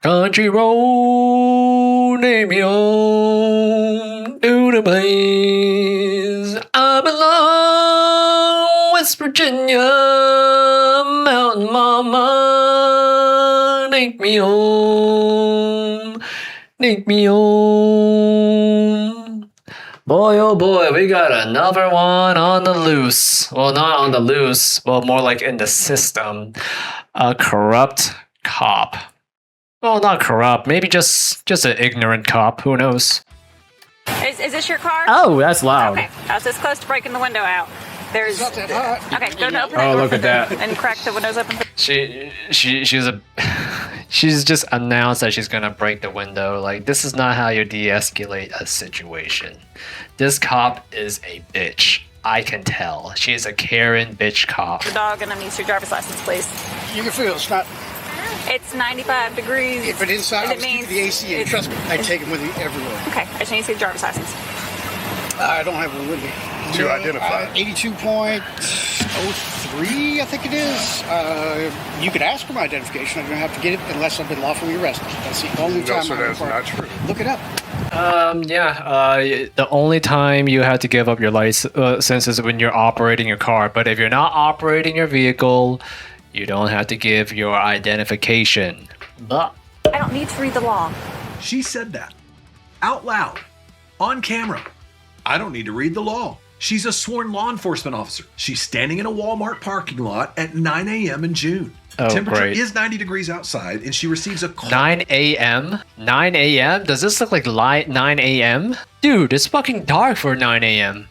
Country road, take me home to the place I belong. West Virginia, mountain mama, take me home, take me home. Boy, oh boy, we got another one on the loose. Well, not on the loose, well, more like in the system. A corrupt cop. Well, not corrupt. Maybe just an ignorant cop. Who knows? Is this your car? Oh, that's loud. Okay, I was this close to breaking the window out. There's. It's not that hot. Okay, go to open Oh, that door look at that. and crack the windows open. She's just announced that she's gonna break the window. Like, this is not how you de-escalate a situation. This cop is a bitch. I can tell. She is a Karen bitch cop. The dog and I need your driver's license, please. You can feel it's not. It's 95 degrees. But inside, I It was keeping means the AC in. Trust me, I take them with me everywhere. Okay, I just need to see the driver's license. I don't have one with me. To identify. 82.03, I think it is. You could ask for my identification. I don't have to get it unless I've been lawfully arrested. That's the only time So I'm that's required. not true. Look it up. The only time you have to give up your license is when you're operating your car. But if you're not operating your vehicle, you don't have to give your identification. But I don't need to read the law. She said that out loud on camera. I don't need to read the law. She's a sworn law enforcement officer. She's standing in a Walmart parking lot at 9 a.m. in June. Oh, Temperature great. is 90 degrees outside, and she receives a call. 9 a.m.? 9 a.m.? Does this look like 9 a.m.? Dude, it's fucking dark for 9 a.m.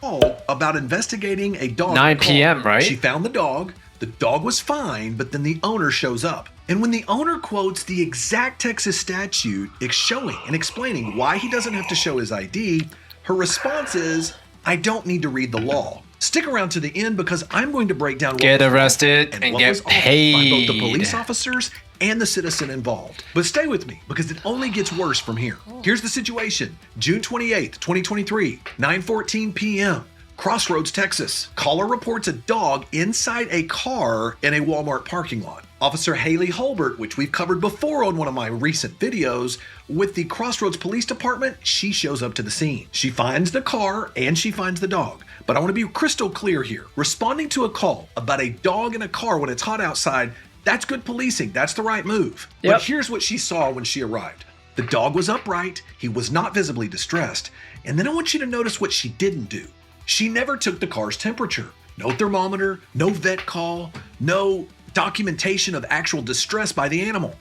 About investigating a dog. 9 p.m., right? She found the dog. The dog was fine, but then the owner shows up. And when the owner quotes the exact Texas statute, it's showing and explaining why he doesn't have to show his ID, her response is, I don't need to read the law. Stick around to the end because I'm going to break down what Get was wrong arrested and what get was offered by both the paid. police officers and the citizen involved. But stay with me because it only gets worse from here. Here's the situation. June 28th, 2023, 9:14 p.m. Crossroads, Texas. Caller reports a dog inside a car in a Walmart parking lot. Officer Haley Holbert, which we've covered before on one of my recent videos, with the Crossroads Police Department, she shows up to the scene. She finds the car and she finds the dog. But I want to be crystal clear here. Responding to a call about a dog in a car when it's hot outside, that's good policing. That's the right move. Yep. But here's what she saw when she arrived. The dog was upright. He was not visibly distressed. And then I want you to notice what she didn't do. She never took the car's temperature. No thermometer, no vet call, no documentation of actual distress by the animal.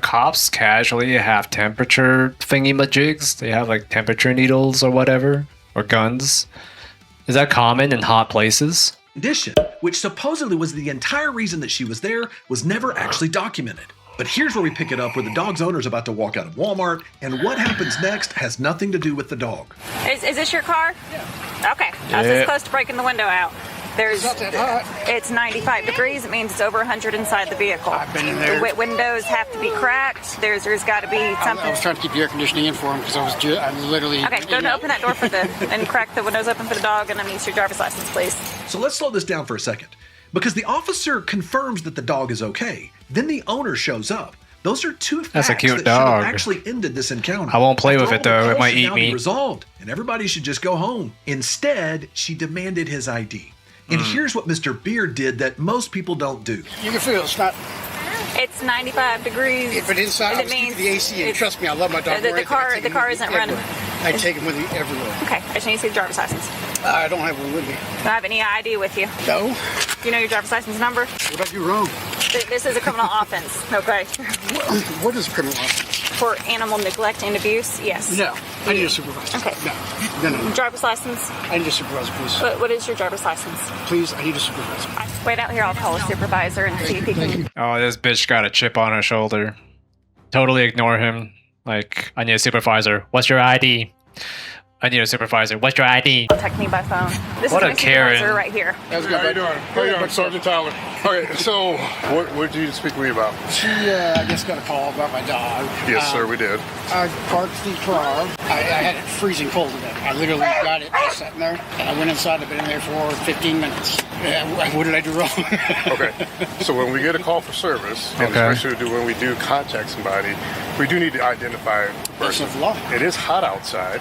Cops casually have temperature thingy-majigs? They have like temperature needles or whatever? Or guns? Is that common in hot places? Condition, which supposedly was the entire reason that she was there, was never actually documented. But here's where we pick it up where the dog's owner is about to walk out of Walmart, and what happens next has nothing to do with the dog. Is this your car? Yeah. Okay, I was this close to breaking the window out. There's. It's not that hot. It's 95 degrees. It means it's over 100 inside the vehicle. I've been in there. The windows have to be cracked. There's got to be something. I was trying to keep the air conditioning in for him because I literally. Okay, go to open that door for and crack the windows open for the dog, and I need your driver's license, please. So let's slow this down for a second. Because the officer confirms that the dog is okay. Then the owner shows up. Those are two facts That's a cute that dog. should have actually ended this encounter. I won't play After with it, all, the though. It call might should eat now me. be resolved, and everybody should just go home. Instead, she demanded his ID. And here's what Mr. Beard did that most people don't do. You can feel it's not. It's 95 degrees. But inside, I was keeping the AC in. Trust me, I love my dog. The car isn't running. I take him with me everywhere. Okay, I just need to see the driver's license. I don't have one with me. Do I have any ID with you? No. Do you know your driver's license number? What did I do wrong? This is a criminal offense, okay? What is a criminal offense? For animal neglect and abuse, yes. No, I need a supervisor. Okay. No. Driver's license? I need a supervisor, please. What is your driver's license? Please, I need a supervisor. Wait out here, I'll call a supervisor and see if he can. Oh, this bitch got a chip on her shoulder. Totally ignore him. Like, I need a supervisor. What's your ID? I need a supervisor. What's your ID? Contact me by phone. This What is a my supervisor Karen. right here. How you doing? How you doing, Sergeant Tyler? Okay, so what did you speak to me about? She, I guess, got a call about my dog. Yes, sir, we did. I parked the car. I had it freezing cold today. I literally got it sitting there, and I went inside. I've been in there for 15 minutes. What did I do wrong? Okay, so when we get a call for service, and Okay. especially when we do contact somebody, we do need to identify the That's person. the law. It is hot outside,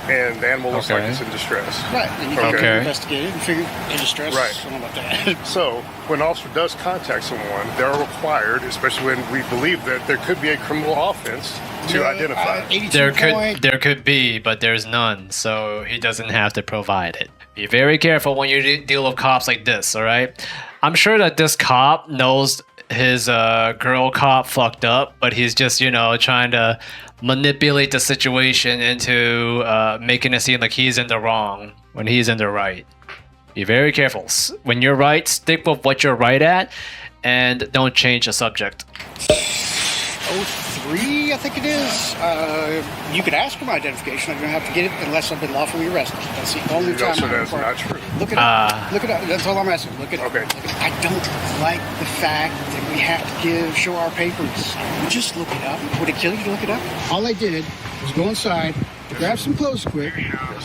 and the animal looks like Okay. it's in distress. Right. And you Okay. can investigate it and figure in distress. Right. Something about that. So, when an officer does contact someone, they're required, especially when we believe that there could be a criminal offense, to identify. 82 There could be, but there's none, so he doesn't have to provide it. Be very careful when you deal with cops like this, all right? I'm sure that this cop knows his girl cop fucked up, but he's just, trying to manipulate the situation into making it seem like he's in the wrong when he's in the right. Be very careful. When you're right, stick with what you're right at, and don't change the subject. 03, I think it is. You could ask for my identification. I don't have to get it unless I've been lawfully arrested. That's the only time. So I'm that's required. not true. Look it up. Look it up. That's all I'm asking. Look it up. Okay. I don't like the fact that we have to show our papers. Just look it up. Would it kill you to look it up? All I did was go inside, grab some clothes quick. I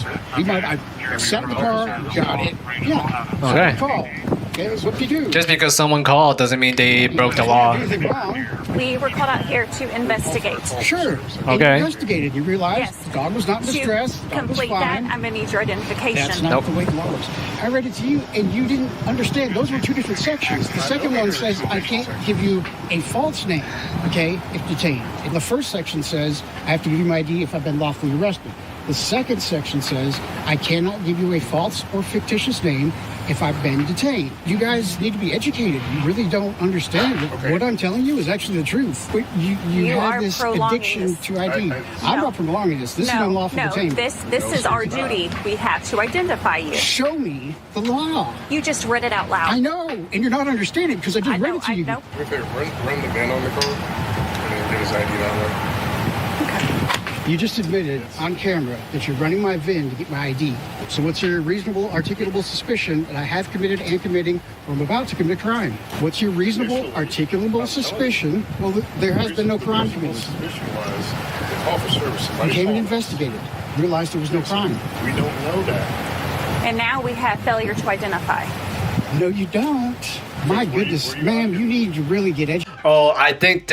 sat in the car, got it. Yeah. Okay. Call. Okay, that's what you do. Just because someone called doesn't mean they broke the law. Anything wrong. We were called out here to investigate. Sure. Okay. You investigated. You realized Yes. the dog was not in To distress. The dog was complete that, fine. I'm going to need your identification. That's not the way the law works. I read it to you, and you didn't understand. Those were two different sections. The second one says I can't give you a false name, okay, if detained. And the first section says I have to give you my ID if I've been lawfully arrested. The second section says I cannot give you a false or fictitious name if I've been detained. You guys need to be educated. You really don't understand it. Okay. What I'm telling you is actually the truth. But you You are have this prolonging addiction this. to ID. I'm No. not prolonging this. This is No, unlawful no, detainment. this is our duty. We have to identify you. Show me the law. You just read it out loud. I know, and you're not understanding because I just read it to you. know. If they run the VIN on the car, and then get his ID that way. You just admitted on camera that you're running my VIN to get my ID. So what's your reasonable, articulable suspicion that I have committed and committing or I'm about to commit a crime? What's your reasonable, articulable suspicion? Well, there has been no crime committed. Suspicion was the call for service. You Somebody came and called. investigated, realized there was no crime. We don't know that. And now we have failure to identify. No, you don't. My goodness, ma'am, you need to really get educated. Oh, I think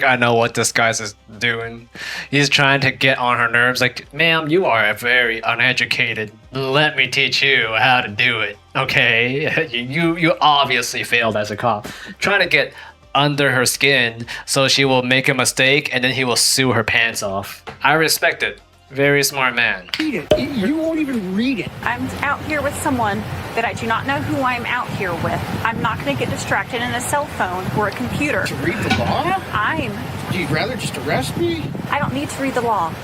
I know what this guy's is doing. He's trying to get on her nerves. Like, ma'am, you are very uneducated. Let me teach you how to do it. Okay, you obviously failed as a cop. Trying to get under her skin so she will make a mistake and then he will sue her pants off. I respect it. Very smart man. Read it. You won't even read it. I'm out here with someone that I do not know who I'm out here with. I'm not going to get distracted in a cell phone or a computer. To read the law? Do You'd rather just arrest me? I don't need to read the law.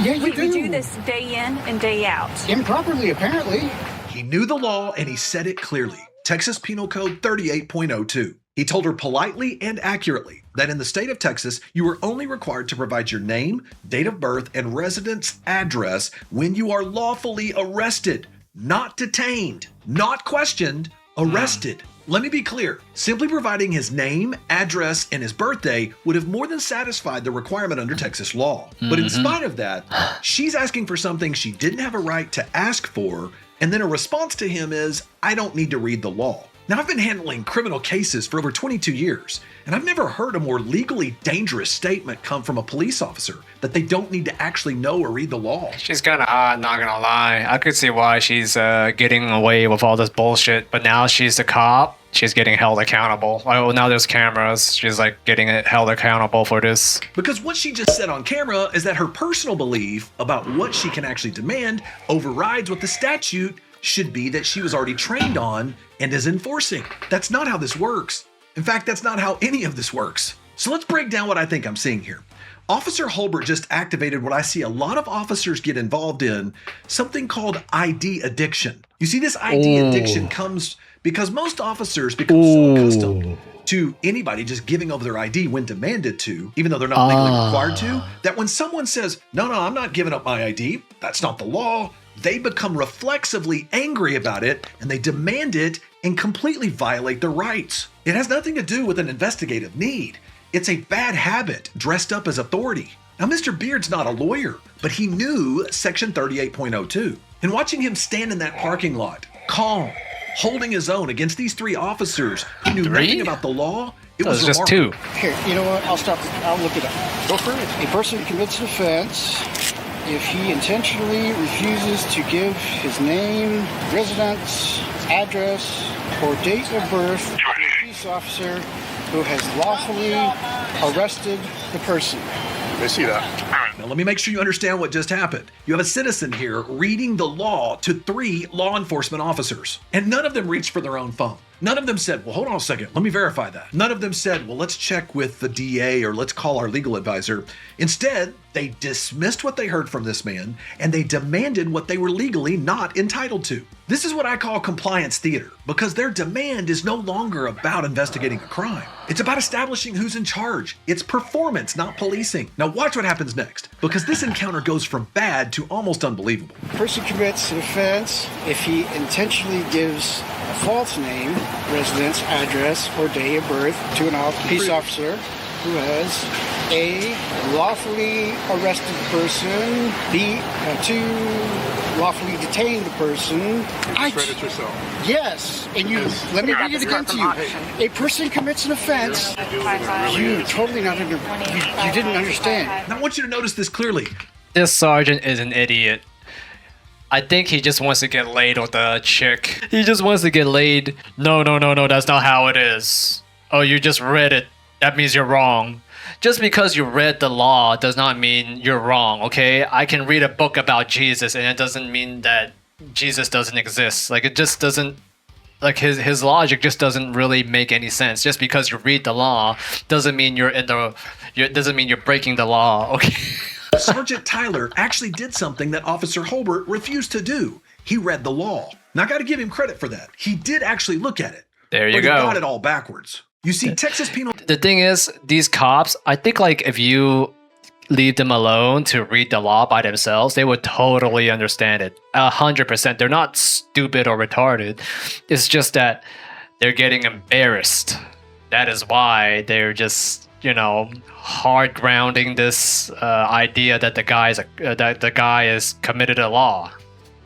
Yeah, you We do. do this day in and day out. Improperly, apparently. He knew the law and he said it clearly. Texas Penal Code 38.02. He told her politely and accurately that in the state of Texas, you are only required to provide your name, date of birth, and residence address when you are lawfully arrested, not detained, not questioned, arrested. Let me be clear. Simply providing his name, address, and his birthday would have more than satisfied the requirement under Texas law. But in spite of that, she's asking for something she didn't have a right to ask for, and then a response to him is, I don't need to read the law. Now, I've been handling criminal cases for over 22 years, and I've never heard a more legally dangerous statement come from a police officer that they don't need to actually know or read the law. She's kind of odd, not gonna lie. I could see why she's getting away with all this bullshit, but now she's the cop. She's getting held accountable. Oh, now there's cameras. She's like getting held accountable for this. Because what she just said on camera is that her personal belief about what she can actually demand overrides what the statute should be that she was already trained on and is enforcing. That's not how this works. In fact, that's not how any of this works. So let's break down what I think I'm seeing here. Officer Holbert just activated what I see a lot of officers get involved in, something called ID addiction. You see, this ID addiction comes because most officers become so accustomed to anybody just giving over their ID when demanded to, even though they're not legally required to, that when someone says, no, I'm not giving up my ID, that's not the law, they become reflexively angry about it and they demand it and completely violate their rights. It has nothing to do with an investigative need. It's a bad habit dressed up as authority. Now, Mr. Beard's not a lawyer, but he knew Section 38.02. And watching him stand in that parking lot, calm, holding his own against these three officers who knew nothing about the law, it was just remarkable. two. Here, you know what? I'll stop. I'll look it up. Go for it. A person commits an offense if he intentionally refuses to give his name, residence, address, or date of birth to a police officer who has lawfully arrested the person. They see that. Now, let me make sure you understand what just happened. You have a citizen here reading the law to three law enforcement officers, and none of them reached for their own phone. None of them said, well, hold on a second, let me verify that. None of them said, well, let's check with the DA or let's call our legal advisor. Instead, they dismissed what they heard from this man and they demanded what they were legally not entitled to. This is what I call compliance theater, because their demand is no longer about investigating a crime. It's about establishing who's in charge. It's performance, not policing. Now watch what happens next, because this encounter goes from bad to almost unbelievable. A person commits an offense if he intentionally gives a false name, residence, address, or date of birth to an police officer who has A, lawfully arrested the person, B, to lawfully detain the person. Read it yourself. Yes, and you, let me read it again to you. A person commits an offense, you totally not under, you didn't understand. Now I want you to notice this clearly. This sergeant is an idiot. I think he just wants to get laid with a chick. He just wants to get laid. No, that's not how it is. Oh, you just read it. That means you're wrong. Just because you read the law does not mean you're wrong, okay? I can read a book about Jesus and it doesn't mean that Jesus doesn't exist. Like, it just doesn't, like, his logic just doesn't really make any sense. Just because you read the law doesn't mean doesn't mean you're breaking the law, okay? Sergeant Tyler actually did something that Officer Holbert refused to do. He read the law. Now I gotta give him credit for that. He did actually look at it. There you but go. He got it all backwards. You see, Texas penal. The thing is, these cops, I think, like, if you leave them alone to read the law by themselves, they would totally understand it. 100%. They're not stupid or retarded. It's just that they're getting embarrassed. That is why they're just, hard grounding this idea that the guy is committed a law.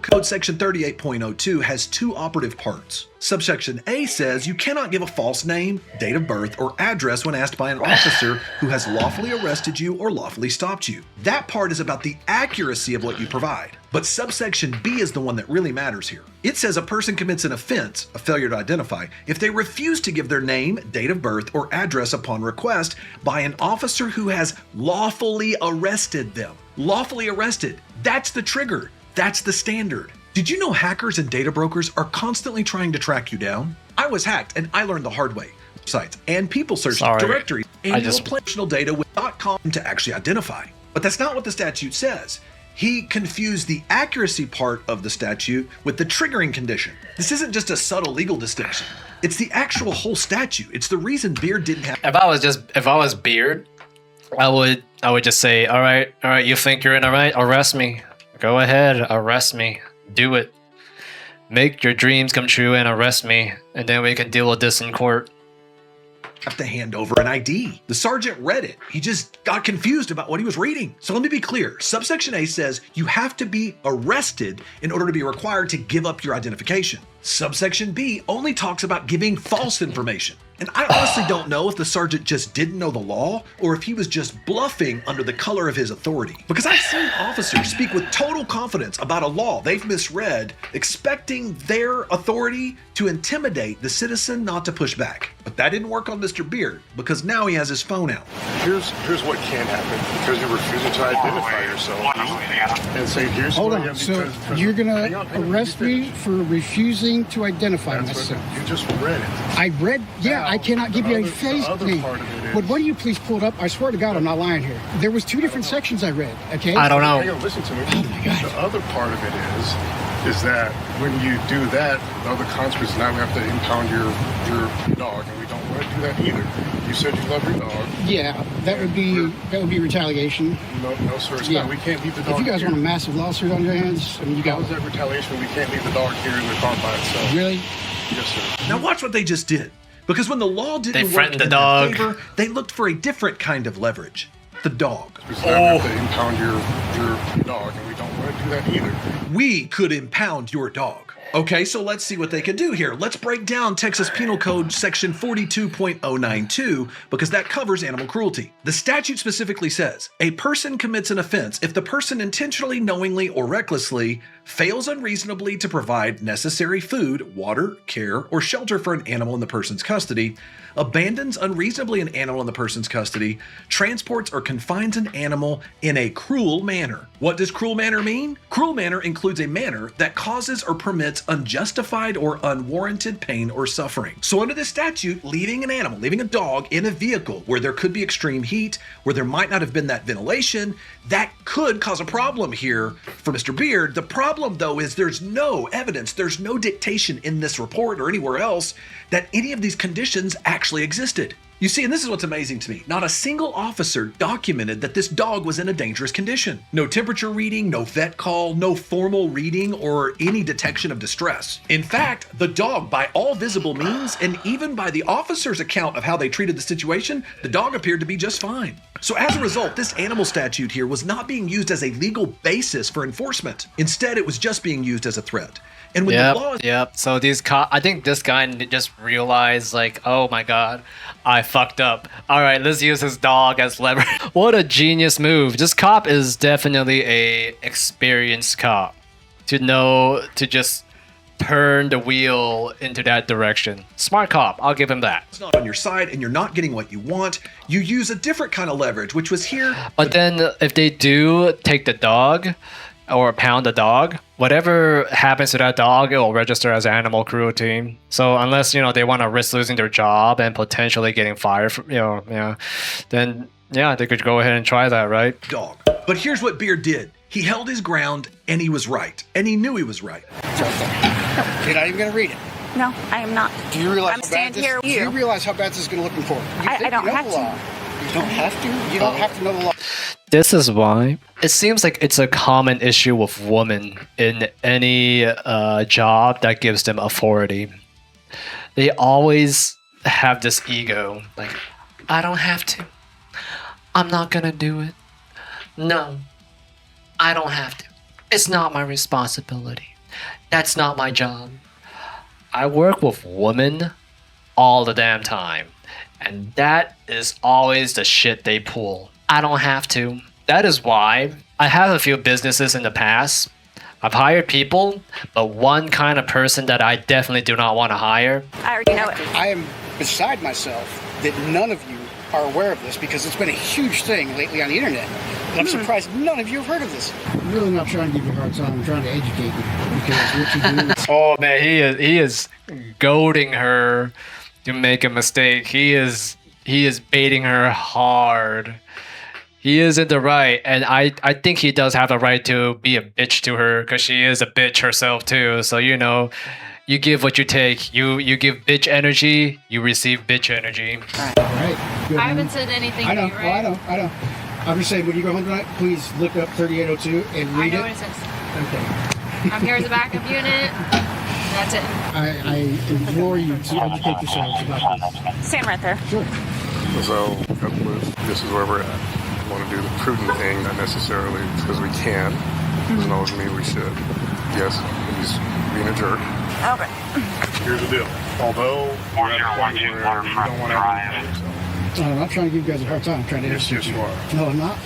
Code section 38.02 has two operative parts. Subsection A says you cannot give a false name, date of birth, or address when asked by an officer who has lawfully arrested you or lawfully stopped you. That part is about the accuracy of what you provide. But subsection B is the one that really matters here. It says a person commits an offense, a failure to identify, if they refuse to give their name, date of birth, or address upon request by an officer who has lawfully arrested them. Lawfully arrested. That's the trigger. That's the standard. Did you know hackers and data brokers are constantly trying to track you down? I was hacked and I learned the hard way. Sites and people search directories and personal data with .com to actually identify. But that's not what the statute says. He confused the accuracy part of the statute with the triggering condition. This isn't just a subtle legal distinction. It's the actual whole statute. It's the reason Beard didn't have. If I was Beard, I would just say, all right, you think you're in the right? Arrest me. Go ahead, arrest me. Do it. Make your dreams come true and arrest me, and then we can deal with this in court. Have to hand over an ID. The sergeant read it. He just got confused about what he was reading. So let me be clear. Subsection A says you have to be arrested in order to be required to give up your identification. Subsection B only talks about giving false information. And I honestly don't know if the sergeant just didn't know the law or if he was just bluffing under the color of his authority. Because I've seen officers speak with total confidence about a law they've misread, expecting their authority to intimidate the citizen not to push back. But that didn't work on Mr. Beard because now he has his phone out. Here's what can happen because you're refusing to identify yourself and say, here's Hold who I am on, so because you're hang gonna on, arrest me for refusing to identify That's myself. what you just read it. I read, yeah, I cannot give you a the face other name. part of it is- Would one of you please pull it up? I swear to God, I'm not lying here. There was 2 different sections I read. Okay. I don't know. Hang on, listen to me. Oh my God. The other part of it is that when you do that, the other consequence is now we have to impound your dog, and we don't want to do that either. You said you love your dog. Yeah, that would be retaliation. No, sir, it's Yeah. not. We can't leave the dog If you guys here. want a massive lawsuit on your hands, I mean, you How got is that retaliation when we can't leave the dog here in the car by itself? really. Yes, sir. Now watch what they just did. Because when the law didn't They work threatened the in their dog. favor, they looked for a different kind of leverage. The dog. Because now we have to impound your dog, and we don't want to do that either. We could impound your dog. Okay, so let's see what they could do here. Let's break down Texas Penal Code section 42.092 because that covers animal cruelty. The statute specifically says, a person commits an offense if the person intentionally, knowingly, or recklessly fails unreasonably to provide necessary food, water, care, or shelter for an animal in the person's custody, abandons unreasonably an animal in the person's custody, transports or confines an animal in a cruel manner. What does cruel manner mean? Cruel manner includes a manner that causes or permits unjustified or unwarranted pain or suffering. So under this statute, leaving an animal, leaving a dog in a vehicle where there could be extreme heat, where there might not have been that ventilation, that could cause a problem here for Mr. Beard. The problem though is there's no evidence, there's no dictation in this report or anywhere else that any of these conditions actually existed. You see, and this is what's amazing to me, not a single officer documented that this dog was in a dangerous condition. No temperature reading, no vet call, no formal reading, or any detection of distress. In fact, the dog, by all visible means, and even by the officer's account of how they treated the situation, the dog appeared to be just fine. So as a result, this animal statute here was not being used as a legal basis for enforcement. Instead, it was just being used as a threat. And when the law is Yep. So I think this guy just realized, like, oh my god, I fucked up. All right, let's use his dog as leverage. What a genius move. This cop is definitely a experienced cop to know to just turn the wheel into that direction. Smart cop, I'll give him that. not on your side and you're not getting what you want, you use a different kind of leverage, which was here. But then if they do take the dog or pound the dog, whatever happens to that dog, it will register as animal cruelty. So unless, they want to risk losing their job and potentially getting fired, then they could go ahead and try that, right? Dog. But here's what Beard did. He held his ground and he was right. And he knew he was right. You're not even going to read it. No, I am not. Do you realize I'm standing here with Do you you. realize how bad this is going to look in court? I don't have to. You don't have to? You don't have to know the law. This is why it seems like it's a common issue with women in any job that gives them authority. They always have this ego, like, I don't have to. I'm not gonna do it. No, I don't have to. It's not my responsibility. That's not my job. I work with women all the damn time. And that is always the shit they pull. I don't have to. That is why I have a few businesses in the past. I've hired people, but one kind of person that I definitely do not want to hire. I already know it. I am beside myself that none of you are aware of this because it's been a huge thing lately on the internet. And I'm surprised none of you have heard of this. I'm really not trying to give you a hard time. I'm trying to educate you because what you do. Oh man, he is goading her to make a mistake. He is baiting her hard. He is in the right, and I think he does have the right to be a bitch to her because she is a bitch herself too. So you give what you take. You give bitch energy, you receive bitch energy. All right. Good. I haven't said anything I to know. you, right? Oh, I know. I'm just saying, when you go home tonight, please look up 3802 and I read know it. what it says. Okay. I'm here as a backup unit. That's it. I implore you to educate yourselves about this. Stand right there. Sure. So, this is where we're at. We want to do the prudent thing, not necessarily because we can. Doesn't always mean we should. Yes, he's being a jerk. Okay. Here's the deal. Although we're at a point where you don't want to have anything, I'm not trying to give you guys a hard time. I'm trying to yes, educate you are. No, I'm not.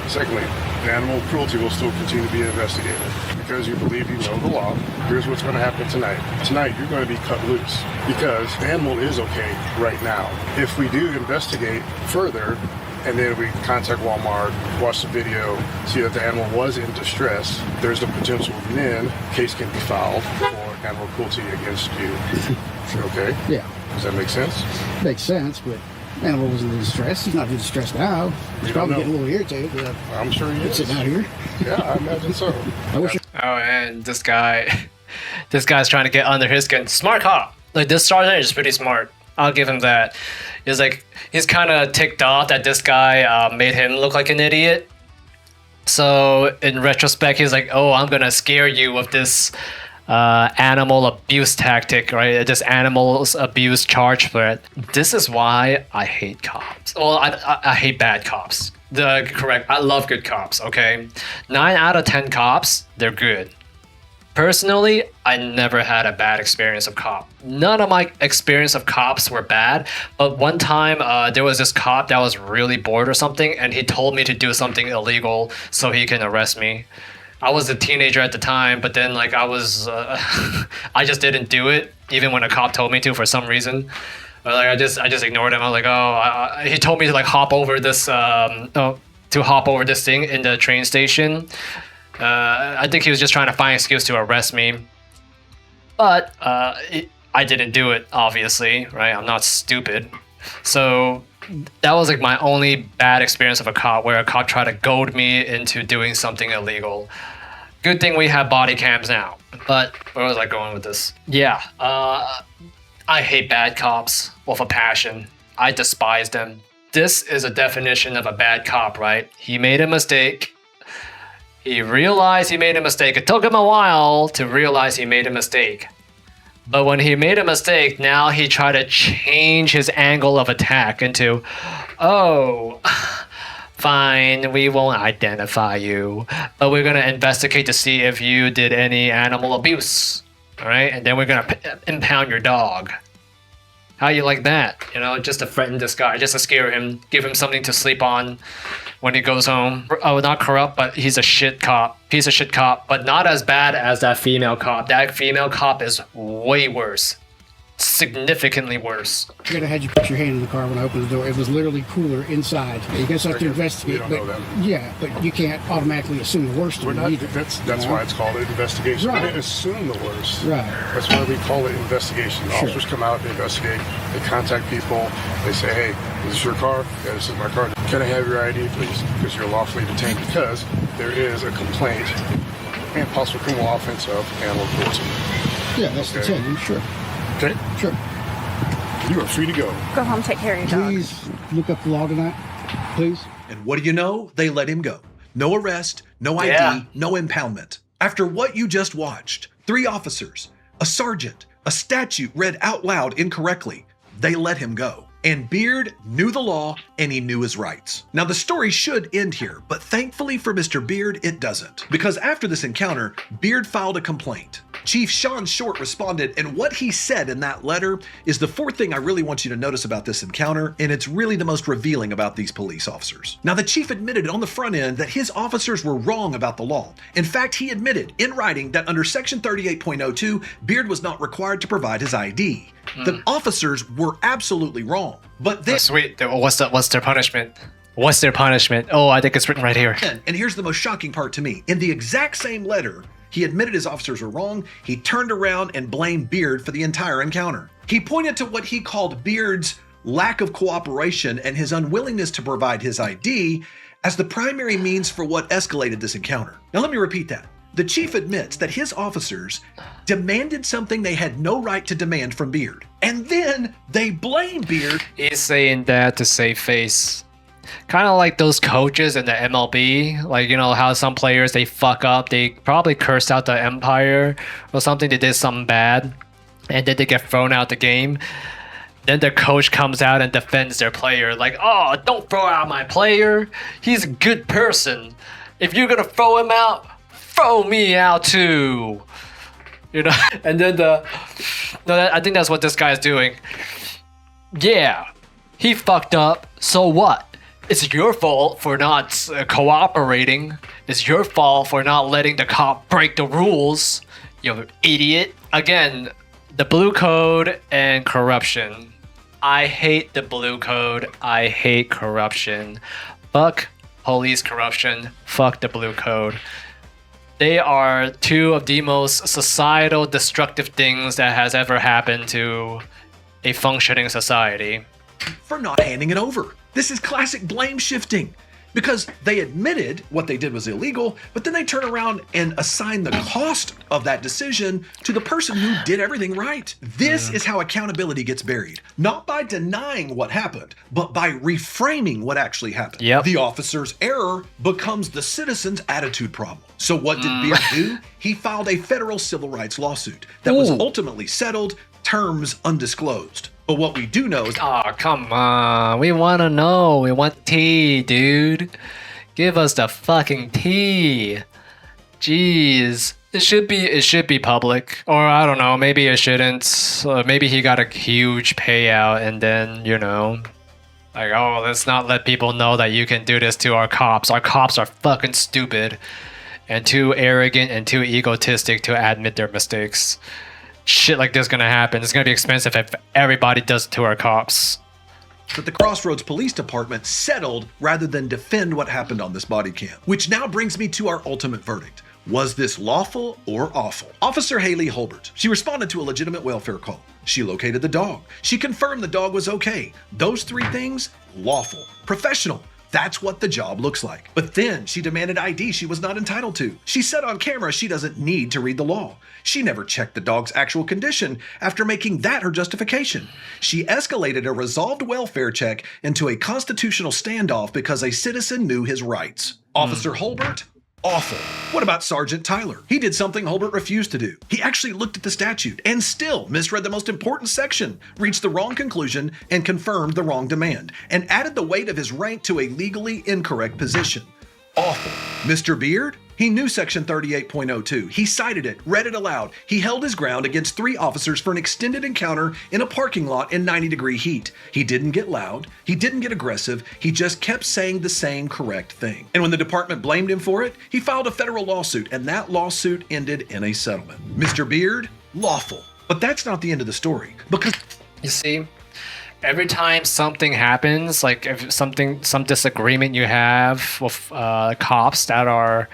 Secondly, the animal cruelty will still continue to be investigated. Because you believe you know the law, here's what's going to happen tonight. Tonight, you're going to be cut loose. Because the animal is okay right now. If we do investigate further, and then we contact Walmart, watch the video, see that the animal was in distress, there's the potential then case can be filed for animal cruelty against you. Okay? Yeah. Does that make sense? Makes sense, but animal wasn't in distress. He's not in distress now. He's We don't probably know. getting a little irritated. But I'm sure he is. sitting out here. Yeah, I imagine so. I wish. Oh, and this guy, this guy's trying to get under his skin. Smart cop. Like, this sergeant is pretty smart. I'll give him that. He's like, he's kind of ticked off that this guy made him look like an idiot. So in retrospect, he's like, oh, I'm gonna scare you with this animal abuse tactic, right? This animals abuse charge threat. This is why I hate cops. Well, I hate bad cops. I love good cops, okay? 9 out of 10 cops, they're good. Personally, I never had a bad experience of cop. None of my experience of cops were bad, but one time there was this cop that was really bored or something, and he told me to do something illegal so he can arrest me. I was a teenager at the time, but then like I was, I just didn't do it, even when a cop told me to for some reason. Like I just ignored him. I was like, oh, he told me to like hop over this, to hop over this thing in the train station. I think he was just trying to find an excuse to arrest me, but I didn't do it, obviously, right? I'm not stupid. So that was like my only bad experience of a cop, where a cop tried to goad me into doing something illegal. Good thing we have body cams now. But where was I going with this? Yeah, I hate bad cops with a passion. I despise them. This is a definition of a bad cop, right? He made a mistake. He realized he made a mistake. It took him a while to realize he made a mistake. But when he made a mistake, now he tried to change his angle of attack into, oh, fine, we won't identify you, but we're going to investigate to see if you did any animal abuse. All right? And then we're going to impound your dog. How you like that? You know, just to threaten this guy, just to scare him, give him something to sleep on when he goes home. Oh, not corrupt, but he's a shit cop. Piece of shit cop, but not as bad as that female cop. That female cop is way worse. Significantly worse. I could have had you put your hand in the car when I opened the door. It was literally cooler inside. You guys have to investigate. We don't know that. Yeah, but you can't automatically assume the worst. We're of not. it either. That's why it's called an investigation. Right. We didn't assume the worst. Right. That's why we call it investigation. The officers come out, they investigate, they contact people, they say, hey, is this your car? Yeah, this is my car. Can I have your ID, please? Because you're lawfully detained because there is a complaint and possible criminal offense of animal cruelty. Yeah, that's the Okay. 10. Sure. Okay? Sure. You are free to go. Go home, take care of your dog. Please look up the law tonight. Please. And what do you know? They let him go. No arrest, no ID, Yeah. no impoundment. After what you just watched, 3 officers, a sergeant, a statute read out loud incorrectly, they let him go. And Beard knew the law and he knew his rights. Now the story should end here, but thankfully for Mr. Beard, it doesn't. Because after this encounter, Beard filed a complaint. Chief Sean Short responded, and what he said in that letter is the 4th thing I really want you to notice about this encounter, and it's really the most revealing about these police officers. Now the chief admitted on the front end that his officers were wrong about the law. In fact, he admitted in writing that under section 38.02, Beard was not required to provide his ID. The officers were absolutely wrong. But then, Oh, sweet. What's their punishment? What's their punishment? Oh, I think it's written right here. and here's the most shocking part to me. In the exact same letter, he admitted his officers were wrong. He turned around and blamed Beard for the entire encounter. He pointed to what he called Beard's lack of cooperation and his unwillingness to provide his ID as the primary means for what escalated this encounter. Now let me repeat that. The chief admits that his officers demanded something they had no right to demand from Beard. And then they blame Beard. He's saying that to save face. Kind of like those coaches in the MLB. Like, you know, how some players, they fuck up. They probably cursed out the umpire or something. They did something bad. And then they get thrown out the game. Then the coach comes out and defends their player. Like, oh, don't throw out my player. He's a good person. If you're going to throw him out, throw me out too. You know? And then I think that's what this guy's doing. Yeah, he fucked up. So what? It's your fault for not cooperating. It's your fault for not letting the cop break the rules. You idiot. Again, the blue code and corruption. I hate the blue code. I hate corruption. Fuck police corruption. Fuck the blue code. They are 2 of the most societal destructive things that has ever happened to a functioning society. For not handing it over. This is classic blame shifting. Because they admitted what they did was illegal, but then they turn around and assign the cost of that decision to the person who did everything right. This is how accountability gets buried. Not by denying what happened, but by reframing what actually happened. Yep. The officer's error becomes the citizen's attitude problem. So what did Beard do? He filed a federal civil rights lawsuit that was ultimately settled, terms undisclosed. But what we do know is Oh, come on. We want to know. We want tea, dude. Give us the fucking tea. Jeez. It should be public. Or I don't know, maybe it shouldn't. Maybe he got a huge payout and then, you know, like, oh, let's not let people know that you can do this to our cops. Our cops are fucking stupid and too arrogant and too egotistic to admit their mistakes. Shit like this gonna happen. It's gonna be expensive if everybody does it to our cops. that the Crossroads Police Department settled rather than defend what happened on this body cam. Which now brings me to our ultimate verdict. Was this lawful or awful? Officer Haley Holbert, she responded to a legitimate welfare call. She located the dog. She confirmed the dog was okay. Those three things, lawful. Professional. That's what the job looks like. But then she demanded ID she was not entitled to. She said on camera she doesn't need to read the law. She never checked the dog's actual condition after making that her justification. She escalated a resolved welfare check into a constitutional standoff because a citizen knew his rights. Officer Holbert? Awful. What about Sergeant Tyler? He did something Holbert refused to do. He actually looked at the statute and still misread the most important section, reached the wrong conclusion, and confirmed the wrong demand, and added the weight of his rank to a legally incorrect position. Awful. Mr. Beard? He knew Section 38.02. He cited it, read it aloud. He held his ground against 3 officers for an extended encounter in a parking lot in 90-degree heat. He didn't get loud. He didn't get aggressive. He just kept saying the same correct thing. And when the department blamed him for it, he filed a federal lawsuit, and that lawsuit ended in a settlement. Mr. Beard? Lawful. But that's not the end of the story, because You see, every time something happens, like if some disagreement you have with cops that are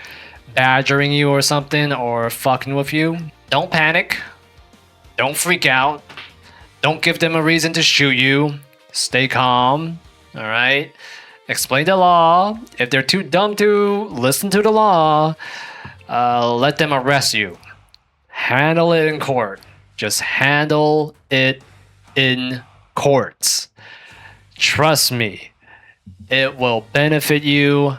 badgering you or something or fucking with you, don't panic. Don't freak out. Don't give them a reason to shoot you. Stay calm. All right? Explain the law. If they're too dumb to listen to the law, let them arrest you. Handle it in court. Just handle it in courts. Trust me, it will benefit you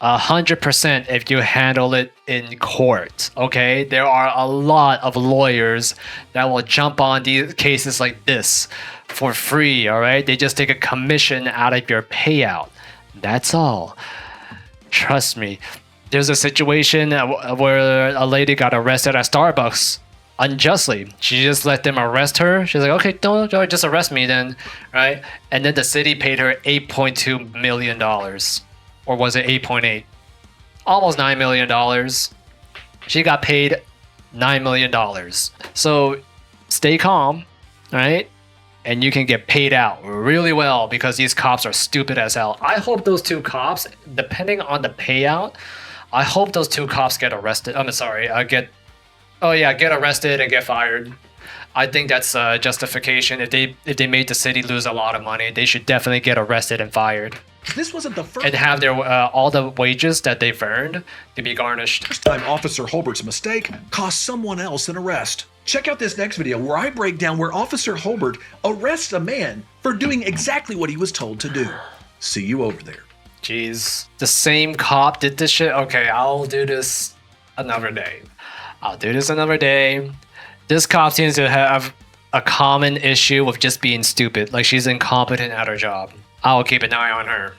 100% if you handle it in court. Okay, there are a lot of lawyers that will jump on these cases like this for free. All right, they just take a commission out of your payout. That's all. Trust me. There's a situation where a lady got arrested at Starbucks unjustly. She just let them arrest her. She's like, okay, don't just arrest me then, right? And then the city paid her $8.2 million. Or was it 8.8? Almost $9 million. She got paid $9 million. So stay calm, right? And you can get paid out really well because these cops are stupid as hell. I hope those 2 cops, depending on the payout, I hope those 2 cops get arrested. I'm sorry, get arrested and get fired. I think that's justification. If they made the city lose a lot of money, they should definitely get arrested and fired. this wasn't the first And have their all the wages that they've earned to be garnished. time Officer Holbert's mistake cost someone else an arrest. Check out this next video where I break down where Officer Holbert arrests a man for doing exactly what he was told to do. See you over there. Jeez. The same cop did this shit? Okay, I'll do this another day. This cop seems to have a common issue with just being stupid. Like she's incompetent at her job. I'll keep an eye on her.